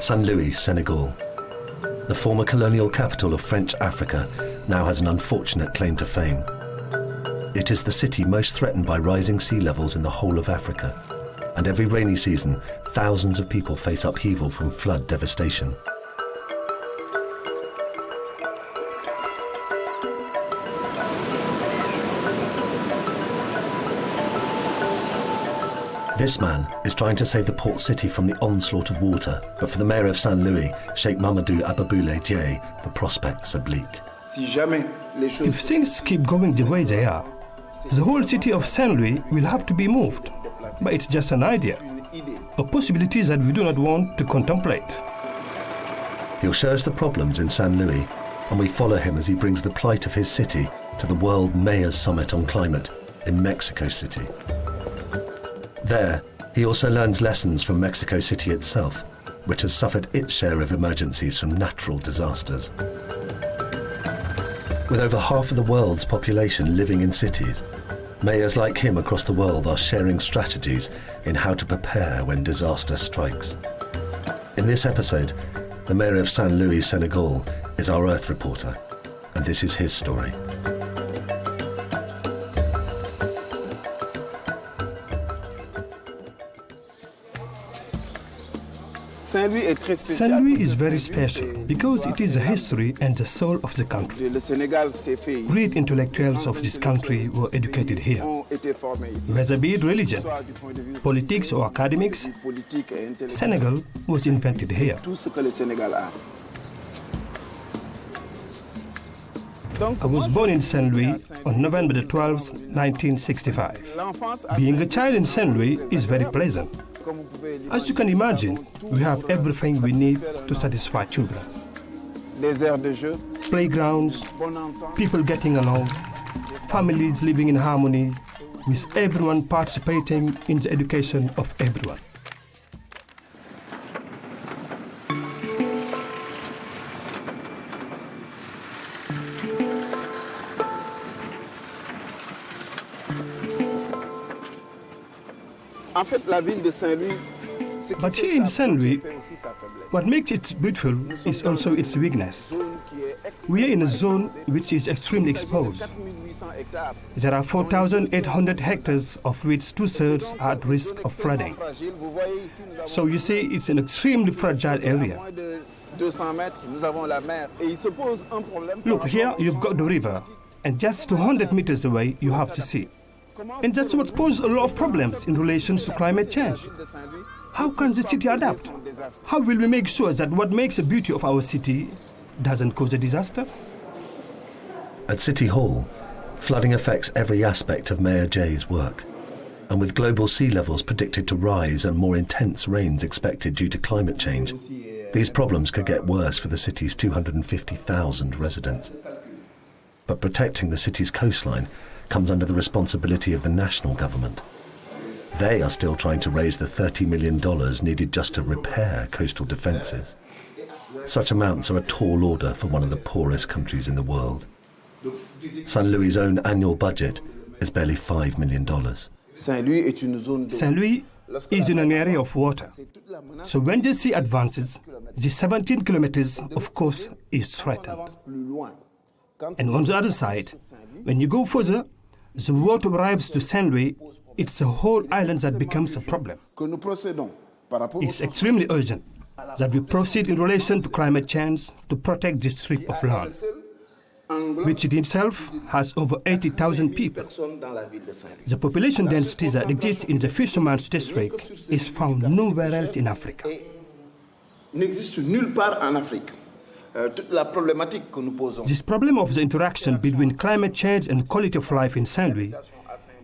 Saint Louis, Senegal. The former colonial capital of French Africa now has an unfortunate claim to fame. It is the city most threatened by rising sea levels in the whole of Africa, and every rainy season, thousands of people face upheaval from flood devastation. This man is trying to save the port city from the onslaught of water, but for the mayor of Saint Louis, Cheikh Mamadou Abiboulaye Dieye, the prospects are bleak. If things keep going the way they are, the whole city of Saint Louis will have to be moved. But it's just an idea, a possibility that we do not want to contemplate. He'll show us the problems in Saint Louis, and we follow him as he brings the plight of his city to the World Mayors Summit on Climate in Mexico City. There, he also learns lessons from Mexico City itself, which has suffered its share of emergencies from natural disasters. With over half of the world's population living in cities, mayors like him across the world are sharing strategies in how to prepare when disaster strikes. In this episode, the mayor of Saint Louis, Senegal, is our Earth reporter, and this is his story. Saint Louis is very special because it is the history and the soul of the country. Great intellectuals of this country were educated here. Whether be it religion, politics or academics, Senegal was invented here. I was born in Saint Louis on November the 12th, 1965. Being a child in Saint Louis is very pleasant. As you can imagine, we have everything we need to satisfy children. Playgrounds, people getting along, families living in harmony, with everyone participating in the education of everyone. But here in Saint Louis, what makes it beautiful is also its weakness. We are in a zone which is extremely exposed. There are 4,800 hectares, of which 2/3 are at risk of flooding. So you see, it's an extremely fragile area. Look, here you've got the river, and just 200 meters away you have the sea. And that's what poses a lot of problems in relation to climate change. How can the city adapt? How will we make sure that what makes the beauty of our city doesn't cause a disaster? At City Hall, flooding affects every aspect of Mayor Diye's work. And with global sea levels predicted to rise and more intense rains expected due to climate change, these problems could get worse for the city's 250,000 residents. But protecting the city's coastline comes under the responsibility of the national government. They are still trying to raise the $30 million needed just to repair coastal defences. Such amounts are a tall order for one of the poorest countries in the world. Saint Louis' own annual budget is barely $5 million. Saint Louis is in an area of water. So when the sea advances, the 17 kilometers, of course, is threatened. And on the other side, when you go further, the water arrives to Saint Louis, it's the whole island that becomes a problem. It's extremely urgent that we proceed in relation to climate change to protect this strip of land, which in itself has over 80,000 people. The population density that exists in the fisherman's district is found nowhere else in Africa. This problem of the interaction between climate change and quality of life in Saint Louis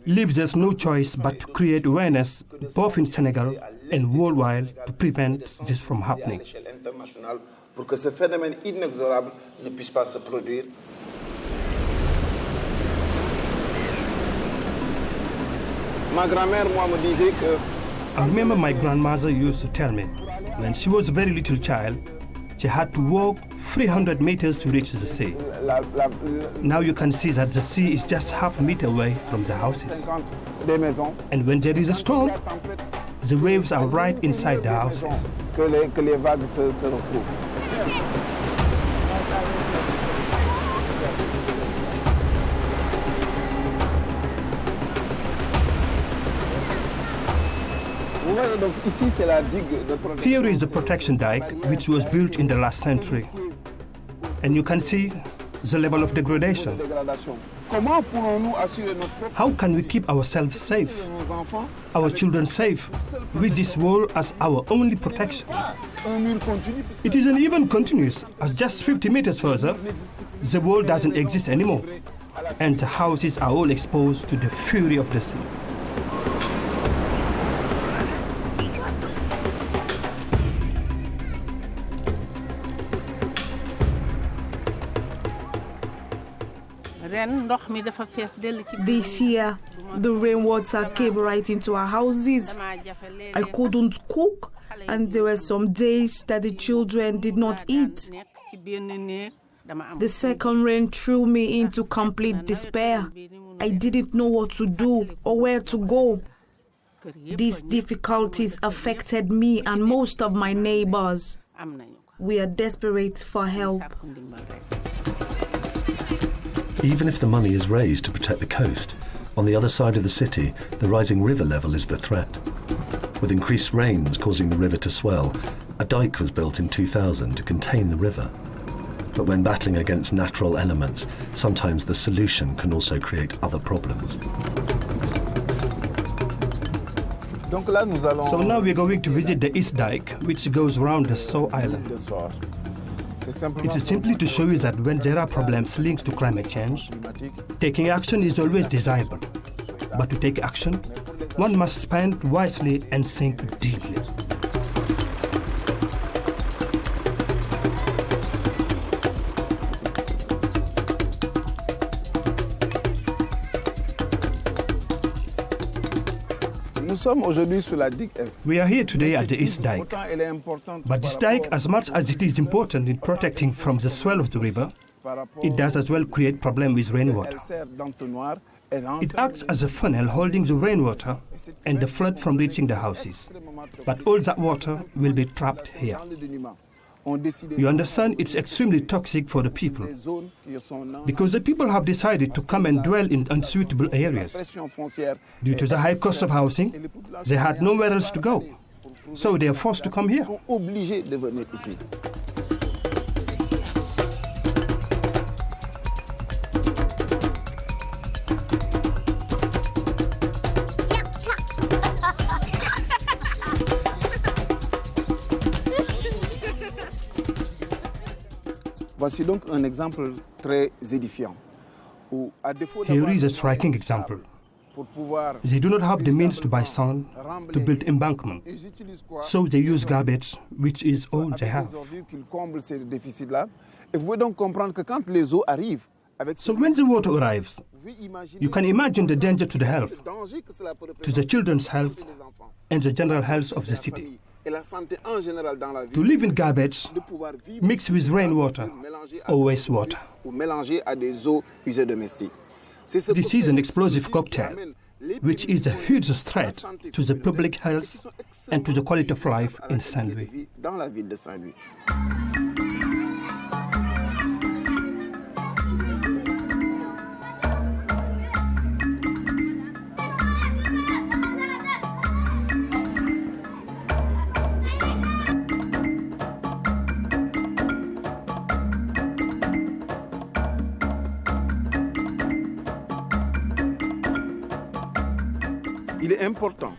leaves us no choice but to create awareness both in Senegal and worldwide to prevent this from happening. I remember my grandmother used to tell me, when she was a very little child, she had to walk 300 meters to reach the sea. Now you can see that the sea is just half a meter away from the houses. And when there is a storm, The waves are right inside the houses. Here is the protection dike, which was built in the last century. And you can see the level of degradation. How can we keep ourselves safe, our children safe, with this wall as our only protection? It isn't even continuous, as just 50 meters further, the wall doesn't exist anymore, and the houses are all exposed to the fury of the sea. This year, the rainwater came right into our houses. I couldn't cook, and there were some days that the children did not eat. The second rain threw me into complete despair. I didn't know what to do or where to go. These difficulties affected me and most of my neighbors. We are desperate for help. Even if the money is raised to protect the coast, on the other side of the city, the rising river level is the threat. With increased rains causing the river to swell, a dike was built in 2000 to contain the river. But when battling against natural elements, sometimes the solution can also create other problems. So now we're going to visit the East Dike, which goes around the Saw Island. It is simply to show you that when there are problems linked to climate change, taking action is always desirable. But to take action, one must spend wisely and think deeply. We are here today at the East Dike. But this dike, as much as it is important in protecting from the swell of the river, it does as well create problems with rainwater. It acts as a funnel holding the rainwater and the flood from reaching the houses. But all that water will be trapped here. You understand, it's extremely toxic for the people, because the people have decided to come and dwell in unsuitable areas. Due to the high cost of housing, they had nowhere else to go, so they are forced to come here. Voici donc un exemple très édifiant. Here is a striking example. They do not have the means to buy sand to build embankment, so they use garbage, which is all they have. So when the water arrives, you can imagine the danger to the health, to the children's health, and the general health of the city. To live in garbage, mixed with rainwater or wastewater. This is an explosive cocktail, which is a huge threat to the public health and to the quality of life in Saint-Louis.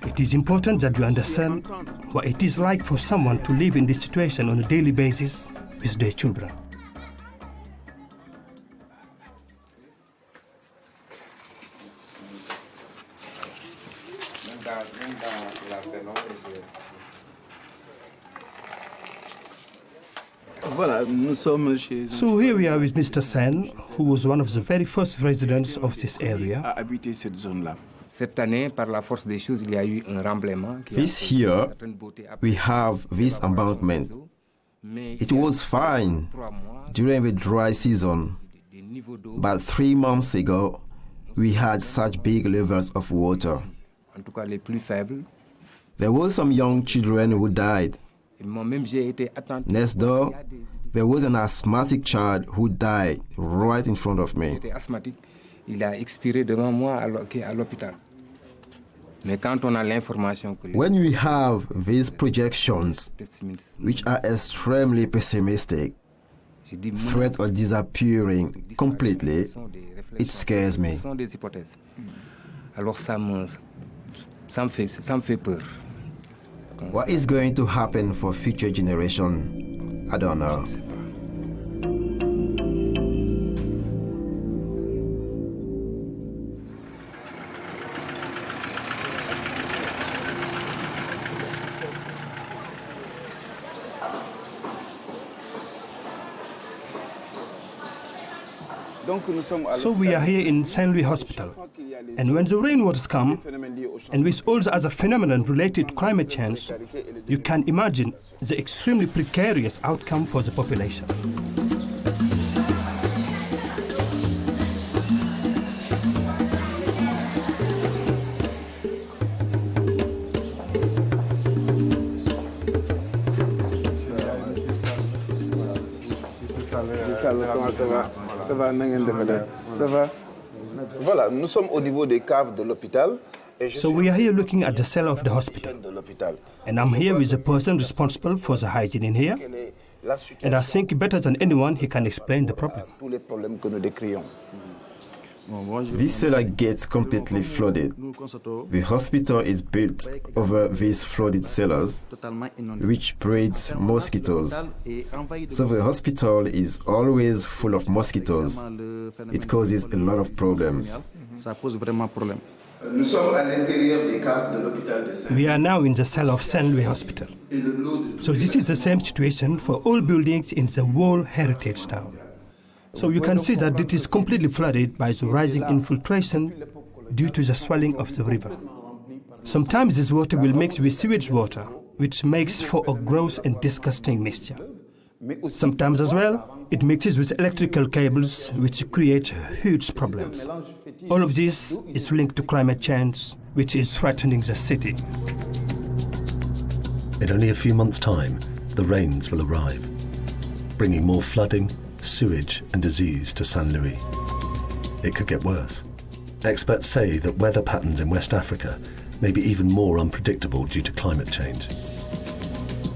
It is important that you understand what it is like for someone to live in this situation on a daily basis with their children. So here we are with Mr. Sen, who was one of the very first residents of this area. This year, we have this embankment. It was fine during the dry season, but 3 months ago, we had such big levels of water. There were some young children who died. Next door, there was an asthmatic child who died right in front of me. When we have these projections, which are extremely pessimistic, threat of disappearing completely, it scares me. What is going to happen for future generation? I don't know. So we are here in Saint Louis Hospital, and when the rainwaters come, and with all the other phenomena related to climate change, you can imagine the extremely precarious outcome for the population. So we are here looking at the cell of the hospital, and I'm here with the person responsible for the hygiene in here, and I think better than anyone he can explain the problem. This cellar gets completely flooded. The hospital is built over these flooded cellars, which breeds mosquitoes. So the hospital is always full of mosquitoes. It causes a lot of problems. We are now in the cell of Saint Louis Hospital. So this is the same situation for all buildings in the World Heritage Town. So you can see that it is completely flooded by the rising infiltration due to the swelling of the river. Sometimes this water will mix with sewage water, which makes for a gross and disgusting mixture. Sometimes as well, it mixes with electrical cables, which create huge problems. All of this is linked to climate change, which is threatening the city. In only a few months' time, the rains will arrive, bringing more flooding, sewage and disease to Saint Louis. It could get worse. Experts say that weather patterns in West Africa may be even more unpredictable due to climate change.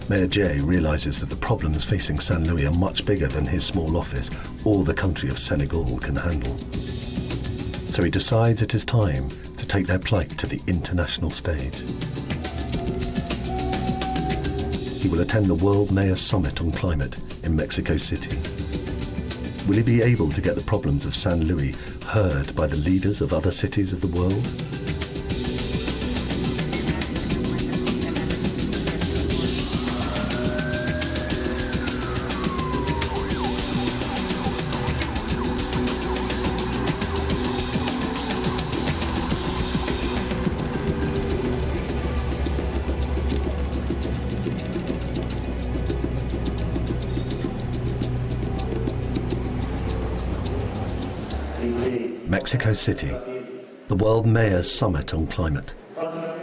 Mayor Dieye realises that the problems facing Saint Louis are much bigger than his small office or the country of Senegal can handle. So he decides it is time to take their plight to the international stage. He will attend the World Mayors Summit on Climate in Mexico City. Will he be able to get the problems of Saint Louis heard by the leaders of other cities of the world? Mexico City, the World Mayors Summit on Climate,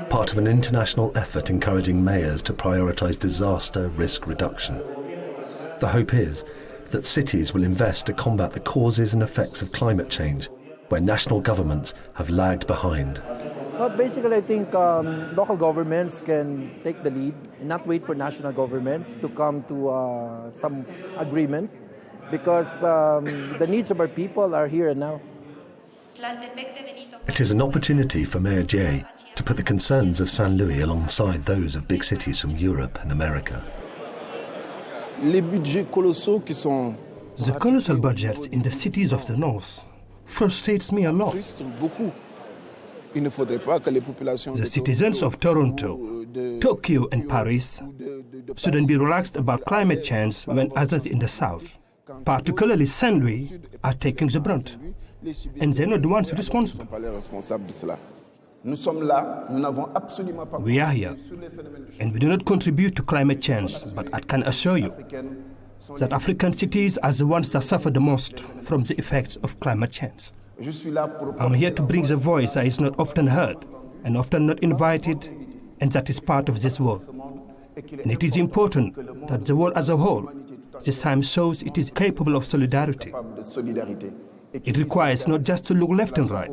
part of an international effort encouraging mayors to prioritise disaster risk reduction. The hope is that cities will invest to combat the causes and effects of climate change, where national governments have lagged behind. Well, basically, I think local governments can take the lead and not wait for national governments to come to some agreement, because the needs of our people are here and now. It is an opportunity for Mayor Dieye to put the concerns of Saint Louis alongside those of big cities from Europe and America. The colossal budgets in the cities of the north frustrates me a lot. The citizens of Toronto, Tokyo and Paris shouldn't be relaxed about climate change when others in the south, particularly Saint Louis, are taking the brunt. And they're not the ones responsible. We are here, and we do not contribute to climate change, but I can assure you that African cities are the ones that suffer the most from the effects of climate change. I'm here to bring the voice that is not often heard and often not invited and that is part of this world. And it is important that the world as a whole this time shows it is capable of solidarity. It requires not just to look left and right,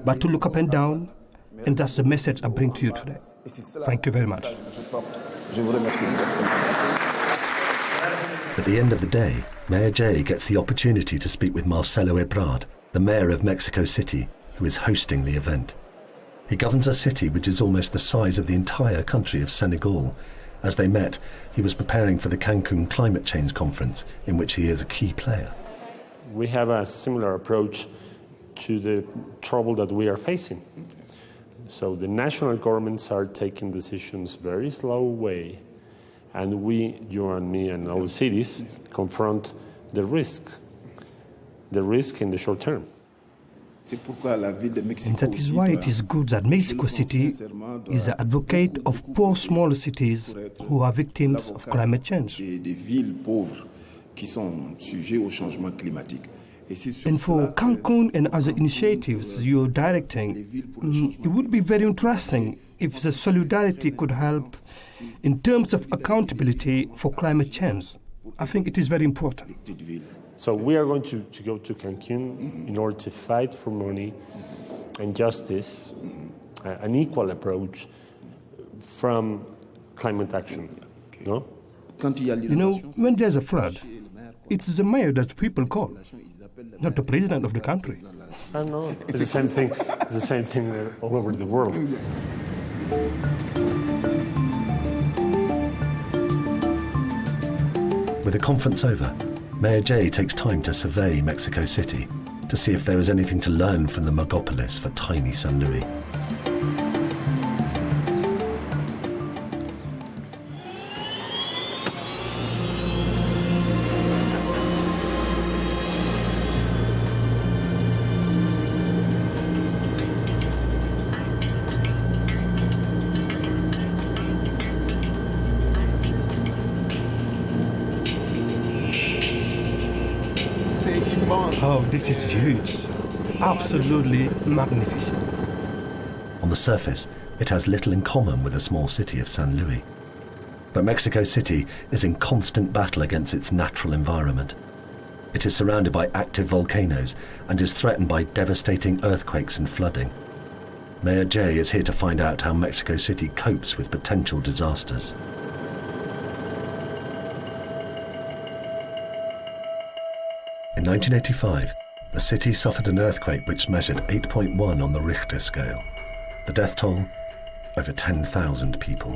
but to look up and down, and that's the message I bring to you today. Thank you very much. At the end of the day, Mayor Dieye gets the opportunity to speak with Marcelo Ebrard, the mayor of Mexico City, who is hosting the event. He governs a city which is almost the size of the entire country of Senegal. As they met, he was preparing for the Cancun Climate Change Conference, in which he is a key player. We have a similar approach to the trouble that we are facing. So the national governments are taking decisions very slow way, and we, you and me and all the cities, confront the risk in the short term. And that is why it is good that Mexico City is an advocate of poor small cities who are victims of climate change. And for Cancun and other initiatives you're directing, it would be very interesting if the solidarity could help in terms of accountability for climate change. I think it is very important. So we are going to go to Cancun in order to fight for money and justice, an equal approach from climate action. No? You know, when there's a flood, it's the mayor that people call, not the president of the country. I know. It's the same thing. It's the same thing all over the world. With the conference over, Mayor Dieye takes time to survey Mexico City to see if there is anything to learn from the megapolis for tiny San Luis. Oh, this is huge. Absolutely magnificent. On the surface, it has little in common with the small city of San Luis. But Mexico City is in constant battle against its natural environment. It is surrounded by active volcanoes and is threatened by devastating earthquakes and flooding. Mayor Dieye is here to find out how Mexico City copes with potential disasters. In 1985, the city suffered an earthquake which measured 8.1 on the Richter scale. The death toll, over 10,000 people.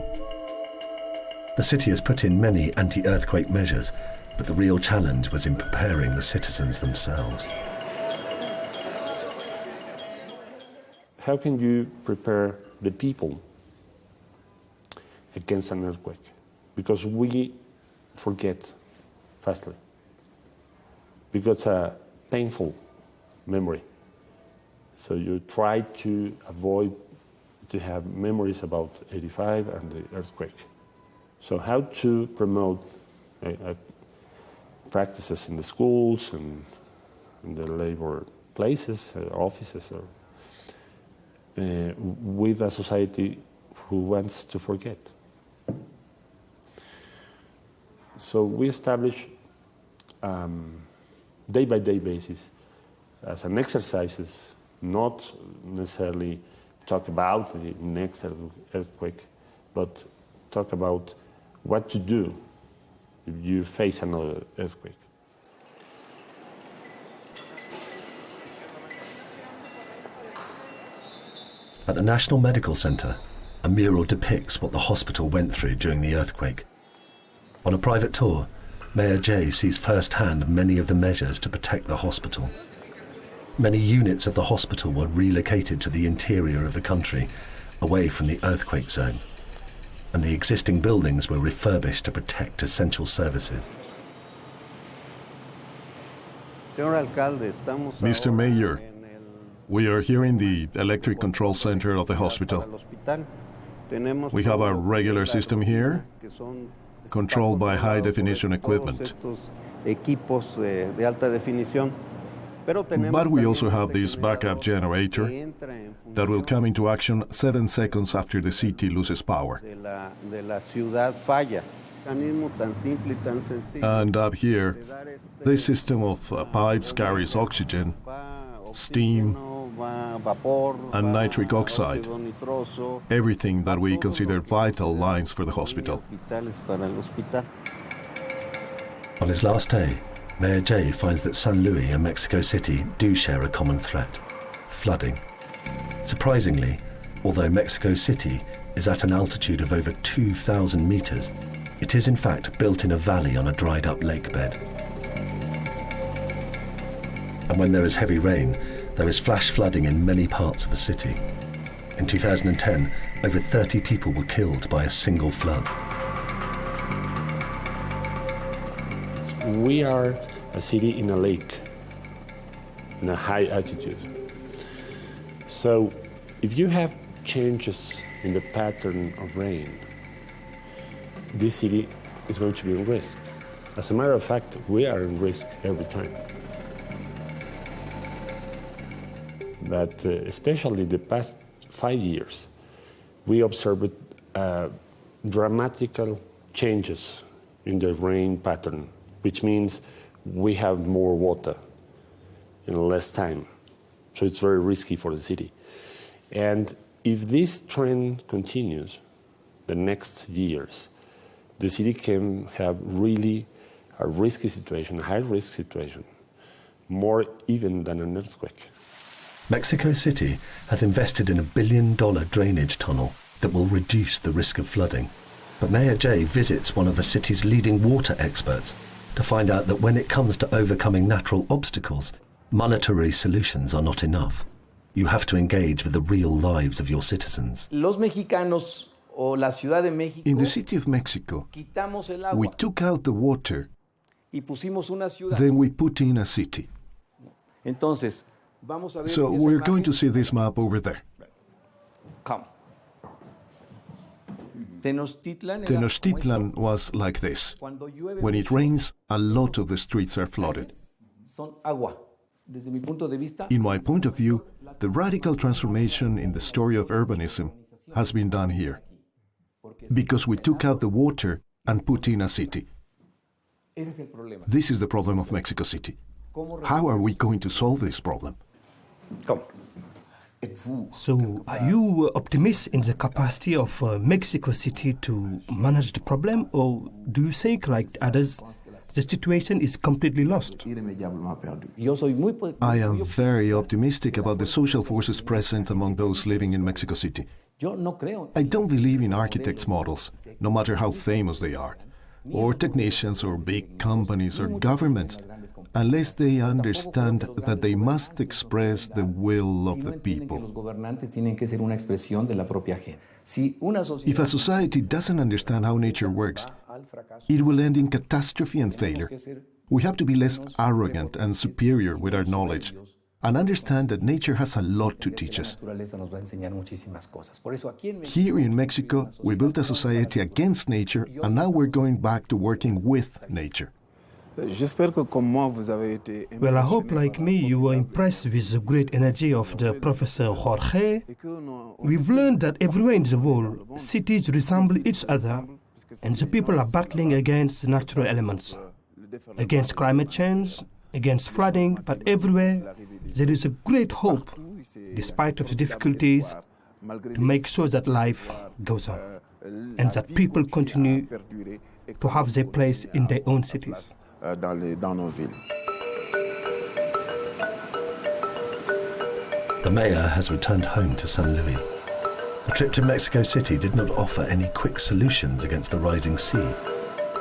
The city has put in many anti-earthquake measures, but the real challenge was in preparing the citizens themselves. How can you prepare the people against an earthquake? Because we forget fastly. Because it's a painful memory. So you try to avoid to have memories about 85 and the earthquake. So how to promote practices in the schools and in the labor places, offices, or with a society who wants to forget. So we establish day-by-day basis as an exercises, not necessarily talk about the next earthquake, but talk about what to do if you face another earthquake. At the National Medical Center, a mural depicts what the hospital went through during the earthquake. On a private tour, Mayor Dieye sees firsthand many of the measures to protect the hospital. Many units of the hospital were relocated to the interior of the country, away from the earthquake zone, and the existing buildings were refurbished to protect essential services. Mr. Mayor, we are here in the electric control center of the hospital. We have a regular system here, controlled by high-definition equipment. But we also have this backup generator that will come into action 7 seconds after the city loses power. And up here, this system of pipes carries oxygen, steam, and nitric oxide, everything that we consider vital lines for the hospital. On his last day, Mayor Dieye finds that San Luis and Mexico City do share a common threat: flooding. Surprisingly, although Mexico City is at an altitude of over 2,000 meters, it is in fact built in a valley on a dried-up lake bed. And when there is heavy rain, there is flash flooding in many parts of the city. In 2010, over 30 people were killed by a single flood. We are a city in a lake, in a high altitude. So if you have changes in the pattern of rain, this city is going to be in risk. As a matter of fact, we are in risk every time. But especially the past 5 years, we observed dramatical changes in the rain pattern, which means we have more water in less time. So it's very risky for the city. And if this trend continues the next years, the city can have really a risky situation, a high-risk situation, more even than an earthquake. Mexico City has invested in $1 billion drainage tunnel that will reduce the risk of flooding. But Mayor Dieye visits one of the city's leading water experts to find out that when it comes to overcoming natural obstacles, monetary solutions are not enough. You have to engage with the real lives of your citizens. Los mexicanos o la Ciudad de México, In the city of Mexico, we took out the water, then we put in a city. Entonces, vamos a ver So we're going to see this map over there. Come. Tenochtitlan was like this. When it rains, a lot of the streets are flooded. In my point of view, the radical transformation in the story of urbanism has been done here, because we took out the water and put in a city. This is the problem of Mexico City. How are we going to solve this problem? So, are you optimistic in the capacity of Mexico City to manage the problem, or do you think, like others, the situation is completely lost? I am very optimistic about the social forces present among those living in Mexico City. I don't believe in architects' models, no matter how famous they are, or technicians or big companies or governments, unless they understand that they must express the will of the people. If a society doesn't understand how nature works, it will end in catastrophe and failure. We have to be less arrogant and superior with our knowledge and understand that nature has a lot to teach us. Here in Mexico, we built a society against nature, and now we're going back to working with nature. Well, I hope, like me, you were impressed with the great energy of the Professor Jorge. We've learned that everywhere in the world, cities resemble each other, and the people are battling against natural elements, against climate change, against flooding, but everywhere there is a great hope, despite of the difficulties, to make sure that life goes on, and that people continue to have their place in their own cities. The mayor has returned home to San Luis. The trip to Mexico City did not offer any quick solutions against the rising sea,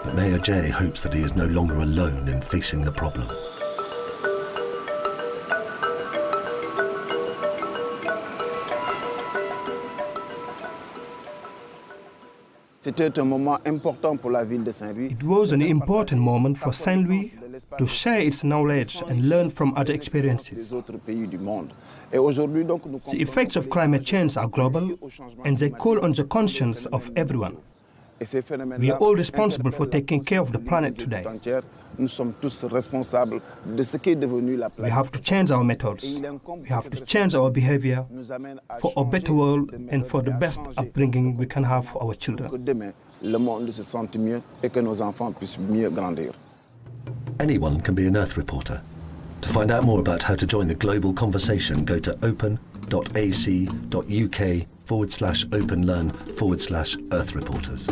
but Mayor Dieye hopes that he is no longer alone in facing the problem. C'était un moment important pour la ville de Saint-Louis. It was an important moment for Saint Louis to share its knowledge and learn from other experiences. The effects of climate change are global, and they call on the conscience of everyone. We are all responsible for taking care of the planet today. We have to change our methods. We have to change our behavior for a better world and for the best upbringing we can have for our children. Anyone can be an Earth reporter. To find out more about how to join the global conversation, go to open.ac.uk/openlearn/Earth reporters.